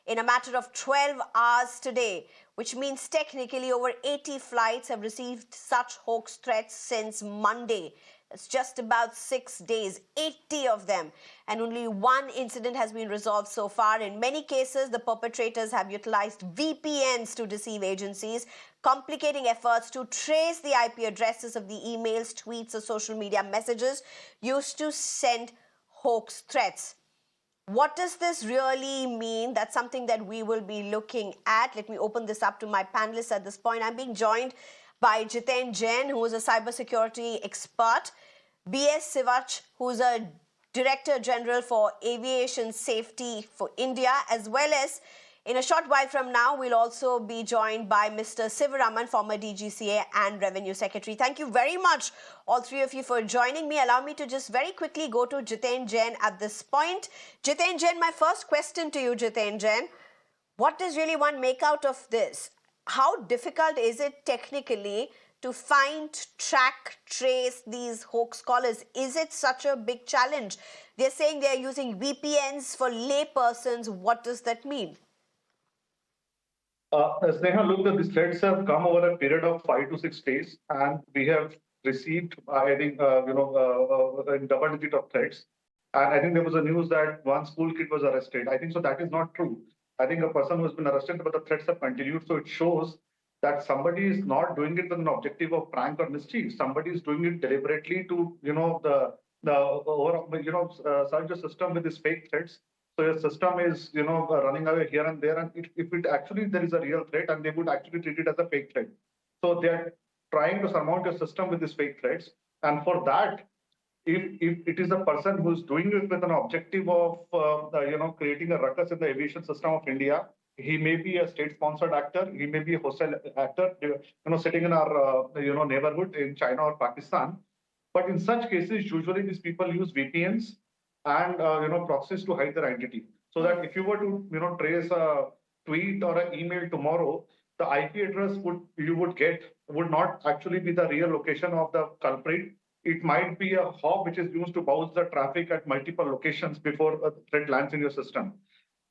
in a matter of 12 hours today, which means technically over 80 flights have received such hoax threats since Monday. It's just about 6 days, 80 of them, and only one incident has been resolved so far. In many cases, the perpetrators have utilized VPNs to deceive agencies, complicating efforts to trace the IP addresses of the emails, tweets, or social media messages used to send hoax threats. What does this really mean? That's something that we will be looking at. Let me open this up to my panelists at this point. I'm being joined by Jiten Jain, who is a cybersecurity expert, B.S. Sivach, who's a Director General for Aviation Safety for India, as well as in a short while from now, we'll also be joined by Mr. Sivaraman, former DGCA and Revenue Secretary. Thank you very much, all three of you, for joining me. Allow me to just very quickly go to Jiten Jain at this point. Jiten Jain, my first question to you, Jiten Jain. What does really one make out of this? How difficult is it technically to find, track, trace these hoax callers? Is it such a big challenge? They're saying they're using VPNs for lay persons. What does that mean? Sneha, look, these threats have come over a period of 5 to 6 days, and we have received, I think, in double digit of threats. And I think there was a news that one school kid was arrested. I think so that is not true. I think a person who's been arrested, but the threats have continued. So it shows that somebody is not doing it with an objective of prank or mischief. Somebody is doing it deliberately to, the overall, surge the system with these fake threats. So your system is, running away here and there. And if it actually there is a real threat, and they would actually treat it as a fake threat. So they are trying to surmount your system with these fake threats. And for that, if it is a person who's doing it with an objective of, creating a ruckus in the aviation system of India, he may be a state-sponsored actor, he may be a hostile actor, sitting in our, neighborhood in China or Pakistan. But in such cases, usually these people use VPNs and proxies to hide their identity, so that if you were to trace a tweet or an email tomorrow, the IP address you would get would not actually be the real location of the culprit. It might be a hop which is used to bounce the traffic at multiple locations before a threat lands in your system.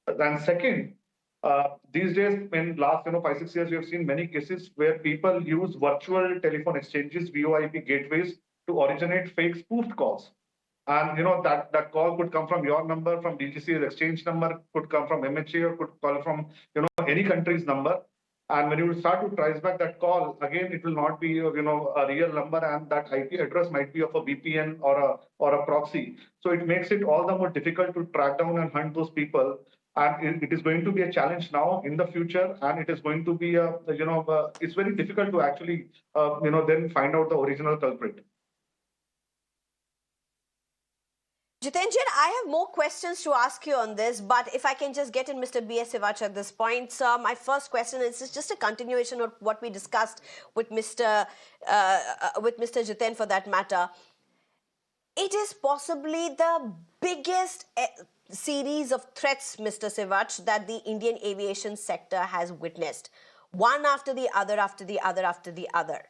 And second, these days, in last 5 6 years, we have seen many cases where people use virtual telephone exchanges, VoIP gateways, to originate fake spoofed calls. And that call could come from your number, from DGC's exchange number, could come from MHA, or could call from any country's number. And when you start to trace back that call, again, it will not be a real number, and that IP address might be of a VPN or a proxy. So it makes it all the more difficult to track down and hunt those people. And it is going to be a challenge now in the future, and it is going to be it's very difficult to actually then find out the original culprit. Jiten Jain, I have more questions to ask you on this, but if I can just get in Mr. B.S. Sivach at this point. So my first question is just a continuation of what we discussed with Mr. Jiten, for that matter. It is possibly the biggest series of threats, Mr. Sivach, that the Indian aviation sector has witnessed. One after the other, after the other, after the other.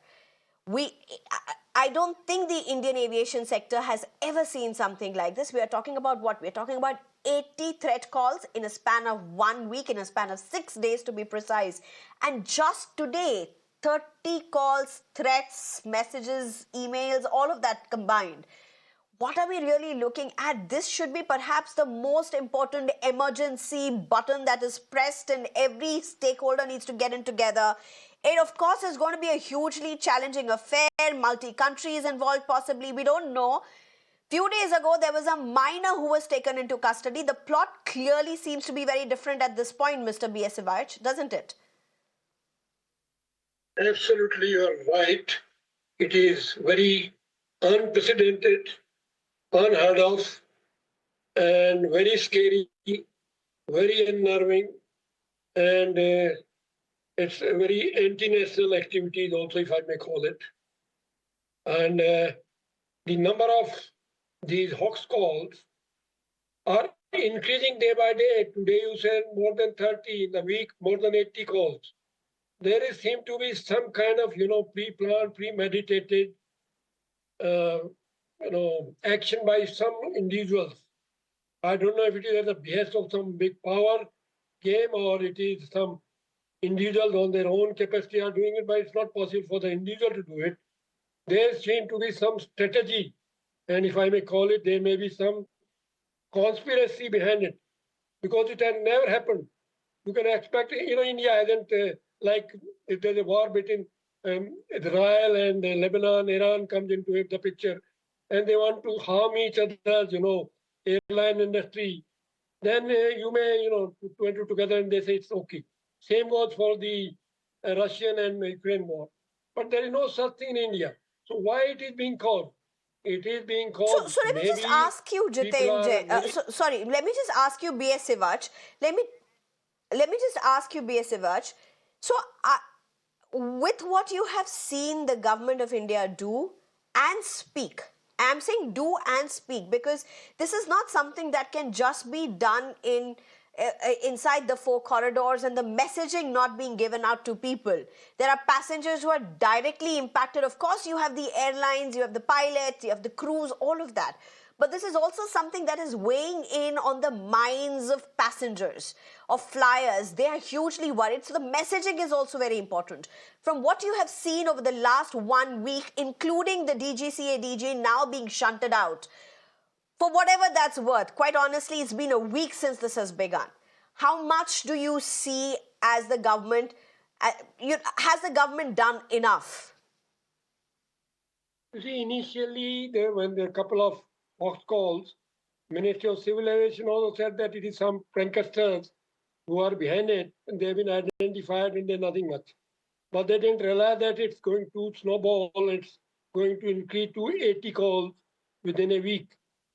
I don't think the Indian aviation sector has ever seen something like this. We are talking about what? We're talking about 80 threat calls in a span of 1 week, in a span of 6 days to be precise. And just today, 30 calls, threats, messages, emails, all of that combined. What are we really looking at? This should be perhaps the most important emergency button that is pressed, and every stakeholder needs to get in together. It, of course, is going to be a hugely challenging affair. Multi-countries involved, possibly. We don't know. Few days ago, there was a minor who was taken into custody. The plot clearly seems to be very different at this point, Mr. B.S. Sivach, doesn't it? Absolutely, you are right. It is very unprecedented, unheard of, and very scary, very unnerving, and it's a very anti-national activity also, if I may call it. And the number of these hoax calls are increasing day by day. Today you said more than 30, in the week more than 80 calls. There is seem to be some kind of pre-planned, premeditated action by some individuals. I don't know if it is at the behest of some big power game or it is some individuals on their own capacity are doing it, but it's not possible for the individual to do it. There seems to be some strategy, and if I may call it, there may be some conspiracy behind it because it has never happened. You can expect, India hasn't, like, if there's a war between Israel and Lebanon, Iran comes into the picture, and they want to harm each other's, airline industry, then you may, put two and two together and they say it's okay. Same goes for the Russian and Ukraine war. But there is no such thing in India. So why it is being caused? It is being caused So let me just maybe ask you, people Jiten are Jain. very Sorry, let me just ask you, B.S. Sivach. Let me just ask you, B.S. Sivach. So, with what you have seen the government of India do and speak, I'm saying do and speak because this is not something that can just be done inside the four corridors and the messaging not being given out to people. There are passengers who are directly impacted. Of course, you have the airlines, you have the pilots, you have the crews, all of that. But this is also something that is weighing in on the minds of passengers, of flyers. They are hugely worried. So the messaging is also very important. From what you have seen over the last 1 week, including the DGCA DG now being shunted out, for whatever that's worth, quite honestly, it's been a week since this has begun. How much do you see as the government, has the government done enough? You see, initially, when there were a couple of Hoax calls, Ministry of Civil Aviation also said that it is some pranksters who are behind it, and they've been identified and they're nothing much. But they didn't realize that it's going to snowball, it's going to increase to 80 calls within a week.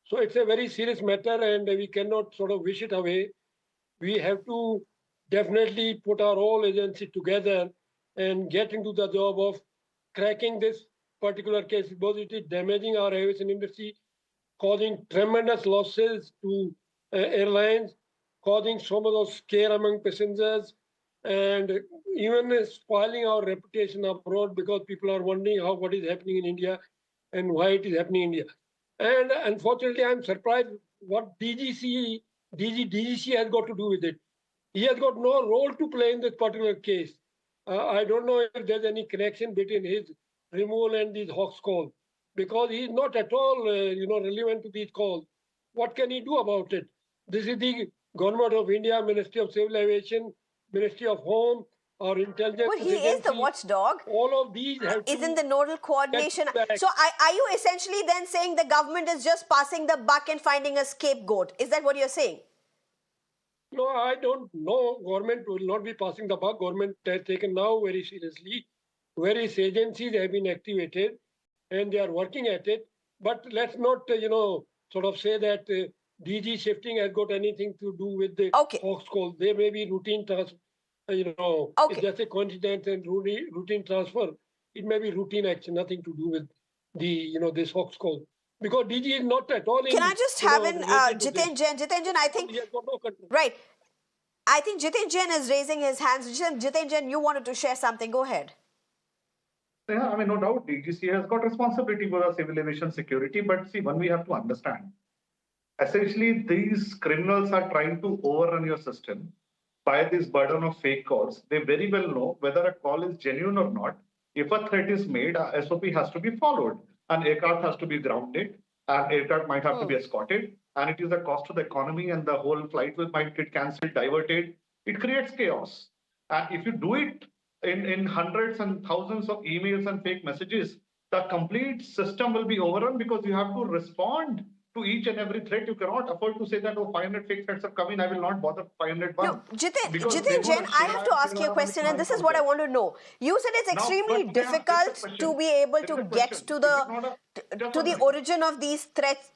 So it's a very serious matter, and we cannot sort of wish it away. We have to definitely put our whole agency together and get into the job of cracking this particular case because it is damaging our aviation industry, causing tremendous losses to airlines, causing so much of scare among passengers, and even spoiling our reputation abroad because people are wondering what is happening in India and why it is happening in India. And unfortunately, I'm surprised what DGC has got to do with it. He has got no role to play in this particular case. I don't know if there's any connection between his removal and these Hawks calls because he's not at all, relevant to these calls. What can he do about it? This is the government of India, Ministry of Civil Aviation, Ministry of Home, our intelligence But he is the agency. watchdog. All of these have Isn't to the nodal get coordination? back. So, are you essentially then saying the government is just passing the buck and finding a scapegoat? Is that what you're saying? No, I don't know. Government will not be passing the buck. Government has taken now very seriously. Various agencies have been activated and they are working at it. But let's not, sort of say that DG shifting has got anything to do with the Okay. Hawks call. They may be routine it's Okay. just a coincidence and routine transfer. It may be routine action, nothing to do with this Hawks call. Because DG is not at all Can I in, just have in related to this. Jiten Jain? Jiten Jain, I think, He has got no control. right. I think Jiten Jain is raising his hands. Jiten Jain, you wanted to share something. Go ahead. Yeah, I mean, no doubt, DGC has got responsibility for the civil aviation security. But see, one we have to understand, essentially, these criminals are trying to overrun your system by this burden of fake calls. They very well know whether a call is genuine or not. If a threat is made, a SOP has to be followed. An aircraft has to be grounded, an aircraft might have to be escorted, and it is a cost to the economy, and the whole flight might get cancelled, diverted. It creates chaos. And if you do it in hundreds and thousands of emails and fake messages, the complete system will be overrun because you have to respond to each and every threat. You cannot afford to say that, oh, 500 fake threats have come in, I will not bother 501. No, Because they Jiten know Jain, that I have to ask you a question, and this is what I want to know. You said it's now, extremely but Neha, there is a difficult to question. be able There is to a get question. to Is it not a just one the minute? origin of these threats.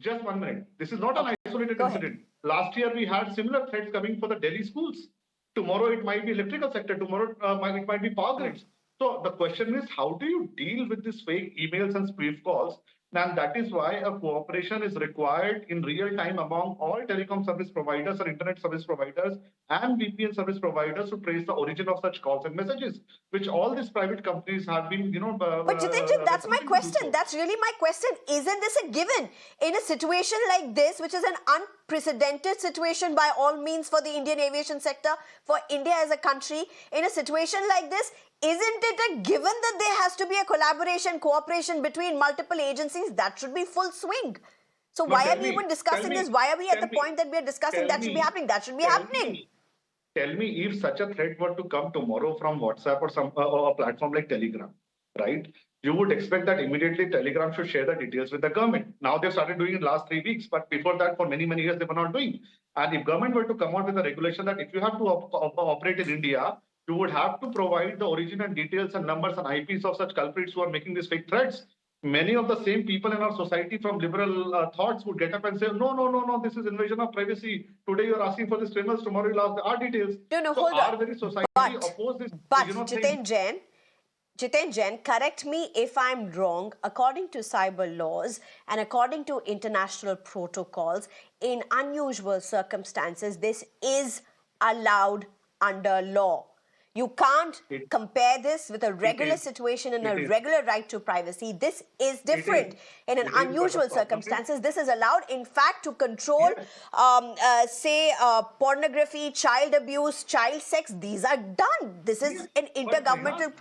Just 1 minute. This is not an Okay, isolated go ahead. incident. Last year we had similar threats coming for the Delhi schools. Tomorrow it might be electrical sector. Tomorrow it might be power grids. So the question is, how do you deal with these fake emails and spoof calls And that is why a cooperation is required in real time among all telecom service providers or internet service providers and VPN service providers to trace the origin of such calls and messages, which all these private companies have been, But Jitenji, that's my attempting to do question. so. That's really my question. Isn't this a given? In a situation like this, which is an unprecedented situation by all means for the Indian aviation sector, for India as a country, in a situation like this, isn't it a given that there has to be a collaboration, cooperation between multiple agencies? That should be full swing. So No, why are we even discussing this? Why are we at the point that we are discussing that should be happening? That should be happening. Tell me if such a threat were to come tomorrow from WhatsApp or some a platform like Telegram, right? You would expect that immediately Telegram should share the details with the government. Now they've started doing it last 3 weeks, but before that, for many, many years, they were not doing. And if government were to come out with a regulation that if you have to operate in India, you would have to provide the origin and details and numbers and IPs of such culprits who are making these fake threats. Many of the same people in our society from liberal thoughts would get up and say, no, no, no, no, this is invasion of privacy. Today you're asking for these criminals, tomorrow you'll ask our details. No, So hold our on. very society oppose this, But thing. Jiten Jain, correct me if I'm wrong, according to cyber laws and according to international protocols, in unusual circumstances, this is allowed under law. You can't compare this with a regular situation and a regular right to privacy. This is different. In an unusual circumstances, this is allowed, in fact, to control, say, pornography, child abuse, child sex. These are done. This is an intergovernmental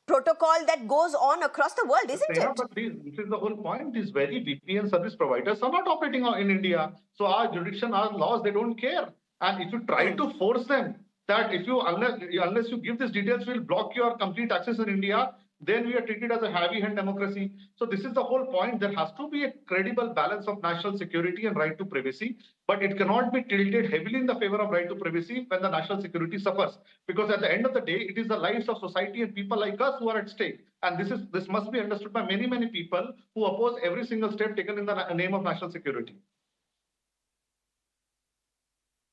protocol that goes on across the world, isn't it? But this is the whole point. These very VPN service providers are not operating in India. So our jurisdiction, our laws, they don't care. And if you try to force them, that if you unless you give these details, we'll block your complete access in India, then we are treated as a heavy-hand democracy. So this is the whole point. There has to be a credible balance of national security and right to privacy, but it cannot be tilted heavily in the favor of right to privacy when the national security suffers. Because at the end of the day, it is the lives of society and people like us who are at stake. And this must be understood by many, many people who oppose every single step taken in the name of national security.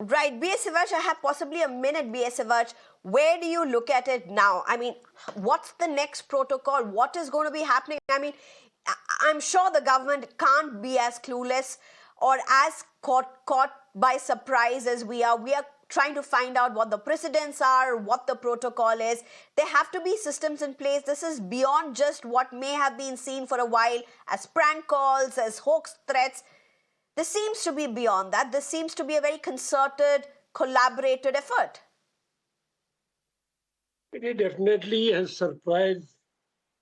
Right, B.S. Sivaj, I have possibly a minute, B.S. Sivaj. Where do you look at it now? I mean, what's the next protocol? What is going to be happening? I mean, I'm sure the government can't be as clueless or as caught by surprise as we are. We are trying to find out what the precedents are, what the protocol is. There have to be systems in place. This is beyond just what may have been seen for a while as prank calls, as hoax threats. This seems to be beyond that. This seems to be a very concerted, collaborated effort. It definitely has surprised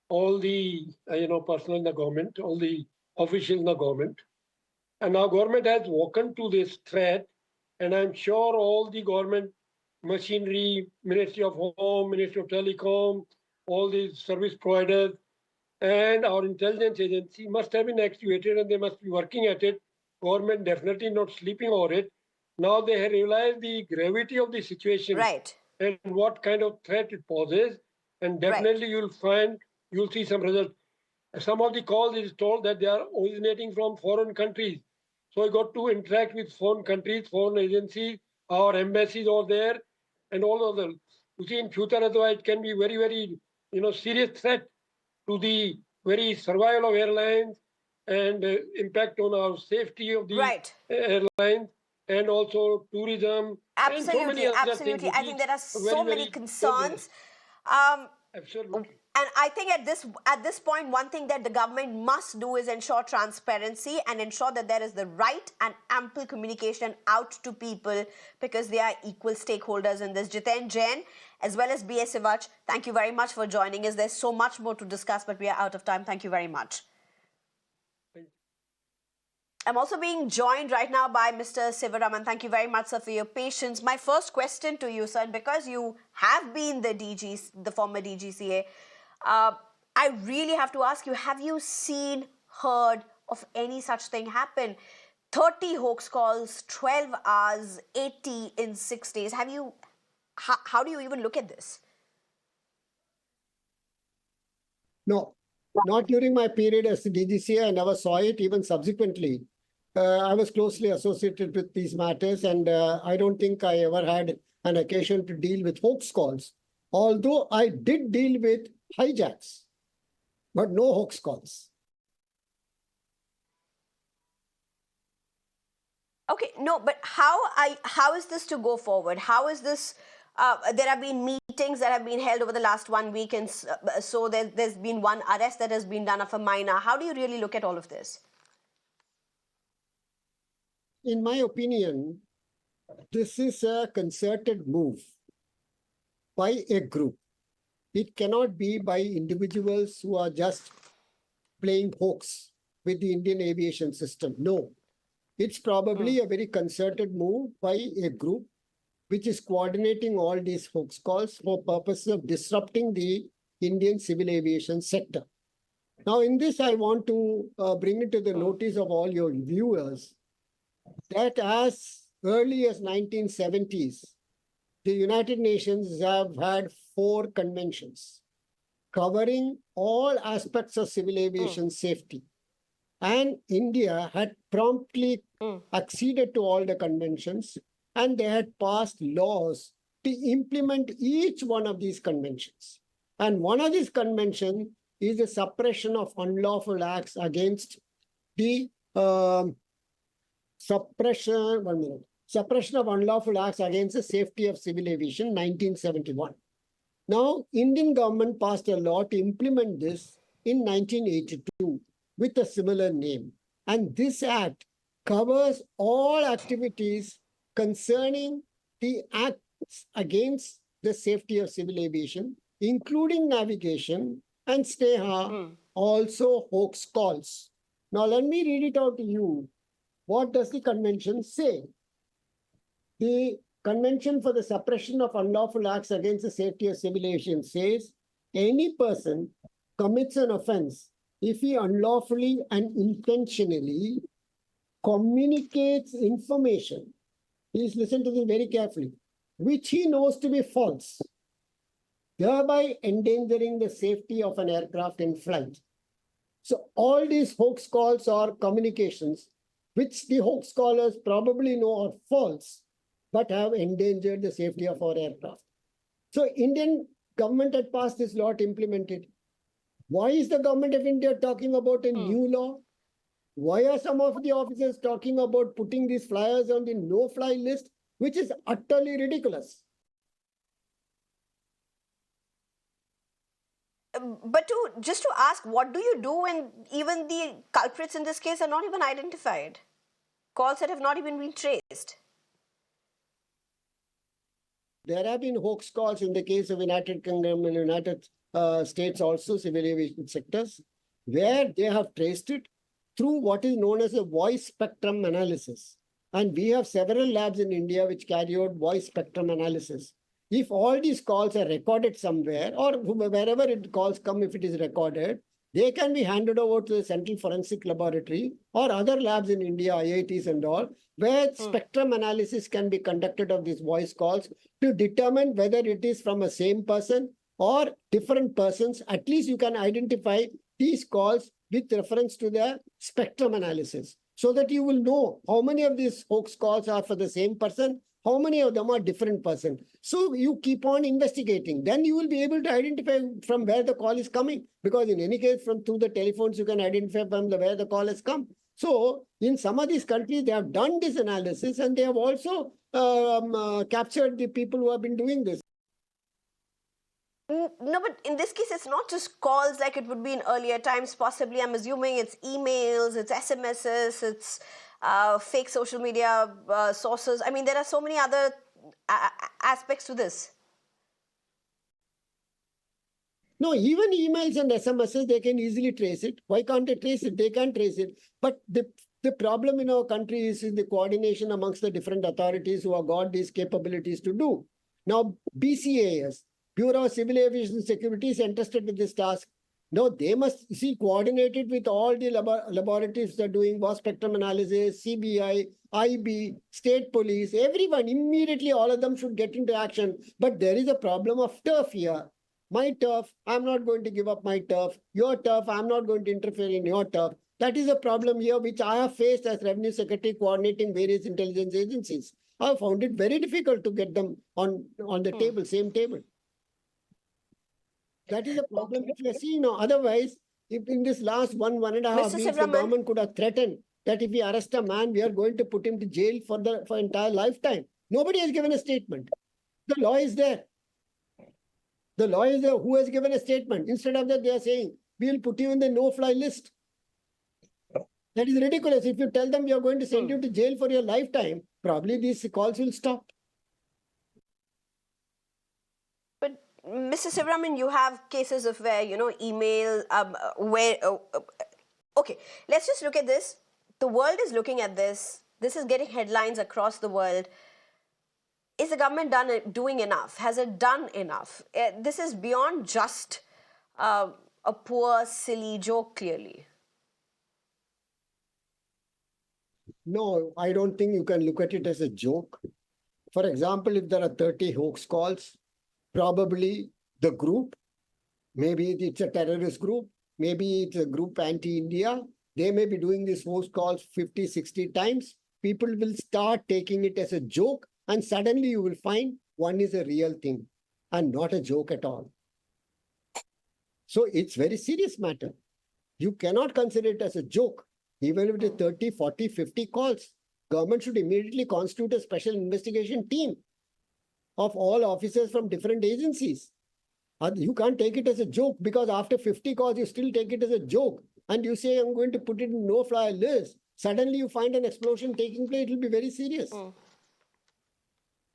all the personnel in the government, all the officials in the government. And now government has woken to this threat, and I'm sure all the government machinery, Ministry of Home, Ministry of Telecom, all these service providers, and our intelligence agency must have been activated, and they must be working at it. Government definitely not sleeping over it. Now they have realized the gravity of the situation, right, and what kind of threat it poses, and definitely you'll see some results. Some of the calls is told that they are originating from foreign countries. So we got to interact with foreign countries, foreign agencies, our embassies over there, and all of them. You see, in future as well, it can be very, very serious threat to the very survival of airlines and impact on our safety of the airlines and also tourism. Absolutely, and so many other things. I think there are so many concerns. Absolutely. And I think at this point, one thing that the government must do is ensure transparency and ensure that there is the right and ample communication out to people, because they are equal stakeholders in this. Jiten Jain, as well as B.S. Sivaj, thank you very much for joining us. There's so much more to discuss, but we are out of time. Thank you very much. I'm also being joined right now by Mr. Sivaraman. Thank you very much, sir, for your patience. My first question to you, sir, and because you have been the former DGCA, I really have to ask you, have you seen, heard of any such thing happen? 30 hoax calls, 12 hours, 80 in 6 days. How do you even look at this? No, not during my period as the DGCA. I never saw it, even subsequently. I was closely associated with these matters, and I don't think I ever had an occasion to deal with hoax calls. Although I did deal with hijacks, but no hoax calls. Okay, no, but how is this to go forward? How is this? There have been meetings that have been held over the last 1 week, and so there's been one arrest that has been done of a minor. How do you really look at all of this? In my opinion, this is a concerted move by a group. It cannot be by individuals who are just playing hoax with the Indian aviation system. No, it's probably a very concerted move by a group which is coordinating all these hoax calls for purposes of disrupting the Indian civil aviation sector. Now, in this, I want to bring it to the notice of all your viewers that as early as 1970s, the United Nations have had 4 conventions covering all aspects of civil aviation safety. And India had promptly acceded to all the conventions, and they had passed laws to implement each one of these conventions. And one of these conventions is the suppression of unlawful acts against the suppression of unlawful acts against the safety of civil aviation, 1971. Now, Indian government passed a law to implement this in 1982 with a similar name. And this act covers all activities concerning the acts against the safety of civil aviation, including navigation and Sneha, also hoax calls. Now, let me read it out to you. What does the convention say? The Convention for the Suppression of Unlawful Acts Against the Safety of Civil Aviation says any person commits an offense if he unlawfully and intentionally communicates information, please listen to this very carefully, which he knows to be false, thereby endangering the safety of an aircraft in flight. So all these hoax calls are communications which the hoax callers probably know are false, but have endangered the safety of our aircraft. So Indian government had passed this law to implement it. Why is the government of India talking about a new law? Why are some of the officers talking about putting these flyers on the no-fly list, which is utterly ridiculous? But just to ask, what do you do when even the culprits in this case are not even identified? Calls that have not even been traced. There have been hoax calls in the case of United Kingdom and United States also, civil aviation sectors, where they have traced it through what is known as a voice spectrum analysis. And we have several labs in India which carry out voice spectrum analysis. If all these calls are recorded somewhere, or wherever calls come, if it is recorded, they can be handed over to the Central Forensic Laboratory or other labs in India, IITs and all, where spectrum analysis can be conducted of these voice calls to determine whether it is from a same person or different persons. At least you can identify these calls with reference to the spectrum analysis, so that you will know how many of these hoax calls are for the same person, how many of them are different person. So you keep on investigating. Then you will be able to identify from where the call is coming. Because in any case, through the telephones, you can identify from where the call has come. So in some of these countries, they have done this analysis and they have also captured the people who have been doing this. No, but in this case, it's not just calls like it would be in earlier times, possibly. I'm assuming it's emails, it's SMSs, it's fake social media sources. I mean, there are so many other aspects to this. No, even emails and SMSs, they can easily trace it. Why can't they trace it? They can trace it. But the problem in our country is in the coordination amongst the different authorities who have got these capabilities to do. Now, BCAS, Bureau of Civil Aviation Security, is entrusted with this task. Now, they must coordinate it with all the laboratories that are doing voice spectrum analysis, CBI, IB, state police, everyone. Immediately, all of them should get into action. But there is a problem of turf here. My turf, I'm not going to give up my turf. Your turf, I'm not going to interfere in your turf. That is a problem here which I have faced as Revenue Secretary coordinating various intelligence agencies. I have found it very difficult to get them on the table, same table. That is a problem which we are seeing now. Otherwise, if in this last one and a half Mr. weeks, the Sivraman, government could have threatened that if we arrest a man, we are going to put him to jail for entire lifetime. Nobody has given a statement. The law is there. The law is there. Who has given a statement? Instead of that, they are saying, we will put you in the no-fly list. That is ridiculous. If you tell them we are going to send you to jail for your lifetime, probably these calls will stop. But Mr. Sivaraman, you have cases of where, email, okay, let's just look at this. The world is looking at this. This is getting headlines across the world. Is the government doing enough? Has it done enough? This is beyond just a poor, silly joke, clearly. No, I don't think you can look at it as a joke. For example, if there are 30 hoax calls, probably the group, maybe it's a terrorist group, maybe it's a group anti-India, they may be doing these hoax calls 50, 60 times. People will start taking it as a joke, and suddenly you will find one is a real thing and not a joke at all. So it's very serious matter. You cannot consider it as a joke. Even if it is 30, 40, 50 calls, government should immediately constitute a special investigation team of all officers from different agencies. You can't take it as a joke, because after 50 calls, you still take it as a joke. And you say, I'm going to put it in no-fly list. Suddenly you find an explosion taking place, it will be very serious.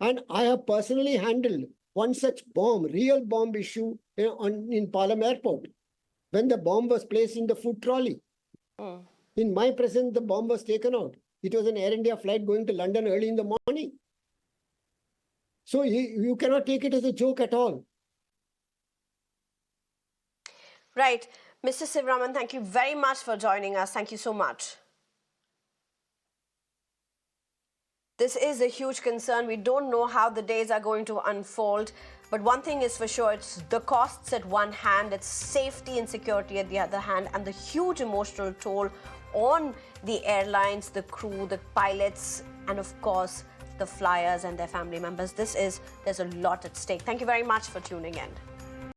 And I have personally handled one such bomb, real bomb issue in Palam Airport, when the bomb was placed in the food trolley. In my presence, the bomb was taken out. It was an Air India flight going to London early in the morning. So you cannot take it as a joke at all. Right. Mr. Sivaraman, thank you very much for joining us. Thank you so much. This is a huge concern. We don't know how the days are going to unfold. But one thing is for sure, it's the costs at one hand, it's safety and security at the other hand, and the huge emotional toll on the airlines, the crew, the pilots, and of course, the flyers and their family members. There's a lot at stake. Thank you very much for tuning in.